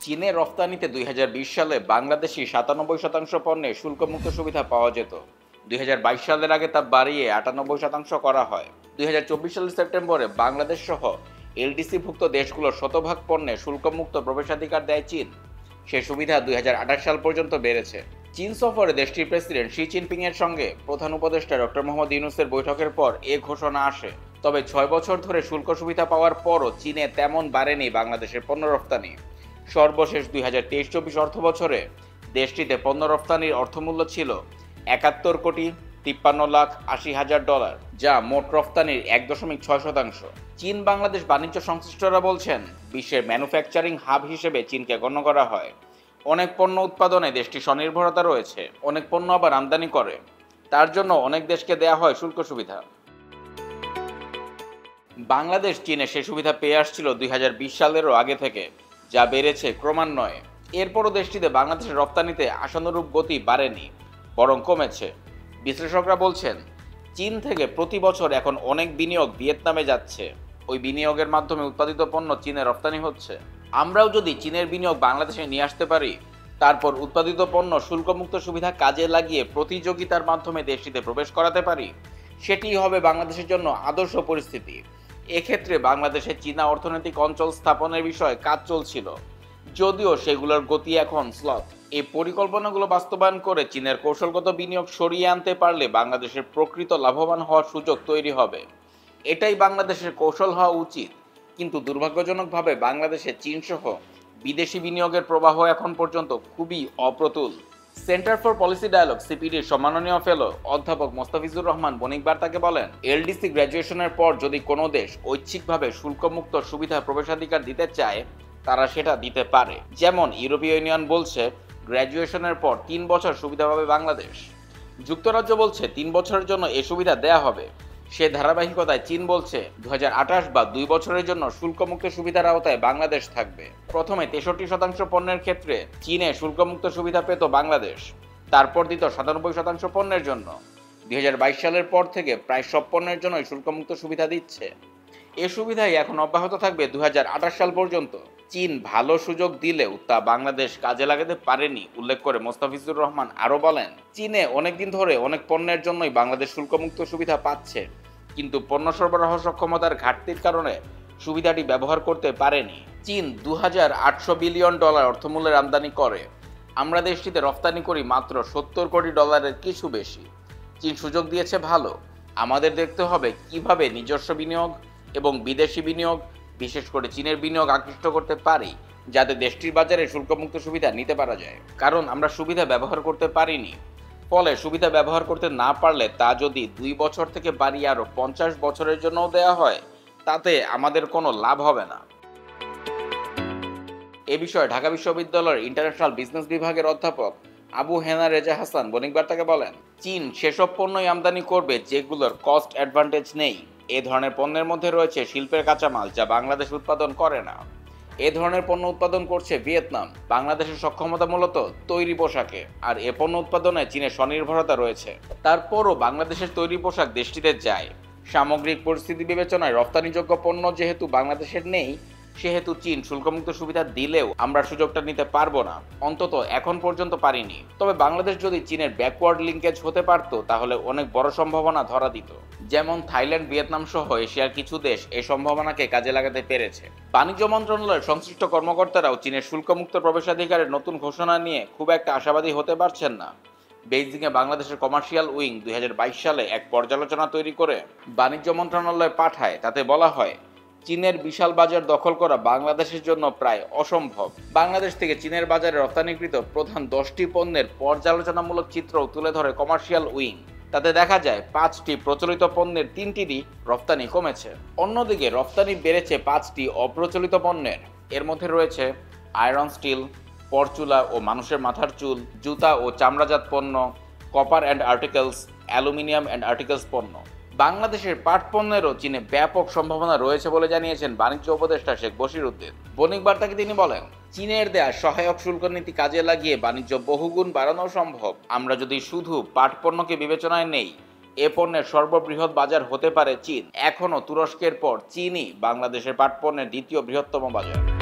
চীনের রফতানিতে ২০২০ সালে বাংলাদেশি ৯৭% পণ্যে শুল্কমুক্ত সুবিধা পাওয়া যেত। ২০২২ সালের আগে তা বাড়িয়ে ৯৮% করা হয়। ২০২৪ সালের সেপ্টেম্বরে বাংলাদেশ সহ এলডিসিভুক্ত দেশগুলোর শতভাগ পণ্যে শুল্কমুক্ত প্রবেশাধিকার দেয় চীন। সে সুবিধা ২০২৮ সাল পর্যন্ত বেড়েছে। চীন সফরে দেশটির প্রেসিডেন্ট শি জিনপিং এর সঙ্গে প্রধান উপদেষ্টা ডক্টর মোহাম্মদ ইউনূসের বৈঠকের পর এ ঘোষণা আসে। তবে ৬ বছর ধরে শুল্ক সুবিধা পাওয়ার পরও চীনে তেমন বাড়েনি বাংলাদেশের পণ্য রফতানি। সর্বশেষ ২০২৩-২৪ অর্থবছরে দেশটিতে পণ্য রফতানির অর্থমূল্য ছিল $৭১,৫৩,৮০,০০০, যা মোট রফতানির ১.৬%। চীন বাংলাদেশ বাণিজ্য সংশ্লিষ্টরা বলছেন, বিশ্বের ম্যানুফ্যাকচারিং হাব হিসেবে চীনকে গণ্য করা হয়। অনেক পণ্য উৎপাদনে দেশটি স্বনির্ভরতা রয়েছে, অনেক পণ্য আবার আমদানি করে। তার জন্য অনেক দেশকে দেয়া হয় শুল্ক সুবিধা। বাংলাদেশ চীনে সে সুবিধা পেয়ে আসছিল ২০২০ সালেরও আগে থেকে, যা বেড়েছে ক্রমান্বয়ে। এরপরও দেশটিতে বাংলাদেশের রপ্তানিতে আশানুরূপ গতি বাড়েনি, বরং কমেছে। বিশ্লেষকরা বলছেন, চীন থেকে প্রতি বছর এখন অনেক বিনিয়োগ ভিয়েতনামে যাচ্ছে। ওই বিনিয়োগের মাধ্যমে উৎপাদিত পণ্য চীনে রপ্তানি হচ্ছে। আমরাও যদি চীনের বিনিয়োগ বাংলাদেশে নিয়ে আসতে পারি, তারপর উৎপাদিত পণ্য শুল্কমুক্ত সুবিধা কাজে লাগিয়ে প্রতিযোগিতার মাধ্যমে দেশটিতে প্রবেশ করাতে পারি, সেটিই হবে বাংলাদেশের জন্য আদর্শ পরিস্থিতি। এক্ষেত্রে বাংলাদেশে চীনা অর্থনৈতিক অঞ্চল স্থাপনের বিষয়ে কাজ চলছিল, যদিও সেগুলোর গতি এখন স্লথ। এই পরিকল্পনাগুলো বাস্তবায়ন করে চীনের কৌশলগত বিনিয়োগ সরিয়ে আনতে পারলে বাংলাদেশের প্রকৃত লাভবান হওয়ার সুযোগ তৈরি হবে। এটাই বাংলাদেশের কৌশল হওয়া উচিত। কিন্তু দুর্ভাগ্যজনকভাবে বাংলাদেশে চীনসহ বিদেশি বিনিয়োগের প্রবাহ এখন পর্যন্ত খুবই অপ্রতুল। সেন্টার ফর পলিসি ডায়ালগ সিপিডির সম্মাননীয় ফেলো অধ্যাপক মোস্তাফিজুর রহমান বণিক বার্তাকে বলেন, এলডিসি গ্র্যাজুয়েশনের পর যদি কোনো দেশ ঐচ্ছিকভাবে শুল্কমুক্ত সুবিধা প্রবেশাধিকার দিতে চায়, তারা সেটা দিতে পারে। যেমন ইউরোপীয় ইউনিয়ন বলছে গ্র্যাজুয়েশনের পর ৩ বছর সুবিধা পাবে বাংলাদেশ। যুক্তরাজ্য বলছে ৩ বছরের জন্য এ সুবিধা দেয়া হবে। সে ধারাবাহিকতায় চীন বলছে ২০২৮ বা ২ বছরের জন্য শুল্কমুক্ত সুবিধার আওতায় বাংলাদেশ থাকবে। প্রথমে ৬৩% পণ্যের ক্ষেত্রে চীনে শুল্কমুক্ত সুবিধা পেত বাংলাদেশ, তারপর দিত ৯৭% পণ্যের জন্য। ২০২২ সালের পর থেকে প্রায় সব পণ্যের জন্যই শুল্কমুক্ত সুবিধা দিচ্ছে। এ সুবিধাই এখন অব্যাহত থাকবে ২০২৮ সাল পর্যন্ত। চীন ভালো সুযোগ দিলেও তা বাংলাদেশ কাজে লাগাতে পারেনি উল্লেখ করে মোস্তাফিজুর রহমান আরও বলেন, চীনে অনেকদিন ধরে অনেক পণ্যের জন্যই বাংলাদেশ শুল্কমুক্ত সুবিধা পাচ্ছে, কিন্তু পণ্য সরবরাহ সক্ষমতার ঘাটতির কারণে সুবিধাটি ব্যবহার করতে পারেনি। চীন $২,৮০০ বিলিয়ন অর্থমূল্যের আমদানি করে। আমরা দেশটিতে রফতানি করি মাত্র $৭০ কোটি কিছু বেশি। চীন সুযোগ দিয়েছে ভালো, আমাদের দেখতে হবে কিভাবে নিজস্ব বিনিয়োগ এবং বিদেশি বিনিয়োগ, বিশেষ করে চীনের বিনিয়োগ আকৃষ্ট করতে পারি, যাতে দেশটির বাজারে শুল্কমুক্ত সুবিধা নিতে পারা যায়। কারণ আমরা সুবিধা ব্যবহার করতে পারিনি। ফলে সুবিধা ব্যবহার করতে না পারলে তা যদি ২ বছর থেকে বাড়িয়ে আরও ৫০ বছরের জন্যও দেওয়া হয়, তাতে আমাদের কোনো লাভ হবে না। এ বিষয়ে ঢাকা বিশ্ববিদ্যালয়ের ইন্টারন্যাশনাল বিজনেস বিভাগের অধ্যাপক আবু হেনা রেজা হাসান বণিক বার্তাকে বলেন, চীন সেসব পণ্যই আমদানি করবে যেগুলোর কস্ট অ্যাডভান্টেজ নেই। এ ধরনের পণ্যের মধ্যে রয়েছে শিল্পের কাঁচামাল, যা বাংলাদেশ উৎপাদন করে না। এ ধরনের পণ্য উৎপাদন করছে ভিয়েতনাম। বাংলাদেশের সক্ষমতা মূলত তৈরি পোশাকে, আর এ পণ্য উৎপাদনে চীনের স্বনির্ভরতা রয়েছে। তারপরও বাংলাদেশের তৈরি পোশাক দেশটিতে যায়। সামগ্রিক পরিস্থিতি বিবেচনায় রপ্তানিযোগ্য পণ্য যেহেতু বাংলাদেশের নেই, সেহেতু চীন শুল্কমুক্ত সুবিধা দিলেও আমরা সুযোগটা নিতে পারবো না, অন্তত এখন পর্যন্ত পারিনি। তবে বাংলাদেশ যদি চীনের ব্যাকওয়ার্ড লিঙ্কেজ হতে পারত, তাহলে অনেক বড় সম্ভাবনা ধরা দিত। যেমন থাইল্যান্ড, ভিয়েতনাম সহ এশিয়ার কিছু দেশ এই সম্ভাবনাকে কাজে লাগাতে পেরেছে। বাণিজ্য মন্ত্রণালয়ের সংশ্লিষ্ট কর্মকর্তারাও চীনের শুল্কমুক্ত প্রবেশাধিকারের নতুন ঘোষণা নিয়ে খুব একটা আশাবাদী হতে পারছেন না। বেইজিংয়ে বাংলাদেশের কমার্শিয়াল উইং ২০২২ সালে এক পর্যালোচনা তৈরি করে বাণিজ্য মন্ত্রণালয়ে পাঠায়। তাতে বলা হয়, চীনের বিশাল বাজার দখল করা বাংলাদেশের জন্য প্রায় অসম্ভব। বাংলাদেশ থেকে চীনের বাজারে রপ্তানিকৃত প্রধান 10টি পণ্যের পর্যালোচনামূলক চিত্রও তুলে ধরে কমার্শিয়াল উইং। তাতে দেখা যায় 5টি প্রচলিত পণ্যের 3টিরই রপ্তানি কমেছে। অন্যদিকে রপ্তানি বেড়েছে 5টি অপ্রচলিত পণ্যের। এর মধ্যে রয়েছে আয়রন স্টিল, পরচুলা ও মানুষের মাথার চুল, জুতা ও চামড়াজাত পণ্য, copper and articles, aluminium and articles পণ্য। বাংলাদেশের পাট পণ্যেরও চীনে ব্যাপক সম্ভাবনা রয়েছে বলে জানিয়েছেন বাণিজ্য উপদেষ্টা শেখ বশির উদ্দিন। বণিক বার্তাকে তিনি বলেন, চীনের দেয়া সহায়ক শুল্ক নীতি কাজে লাগিয়ে বাণিজ্য বহুগুণ বাড়ানো সম্ভব। আমরা যদি শুধু পাট পণ্যকে বিবেচনায় নেই, এ পণ্যের সর্ববৃহৎ বাজার হতে পারে চীন। এখনও তুরস্কের পর চীনই বাংলাদেশের পাট পণ্যের দ্বিতীয় বৃহত্তম বাজার।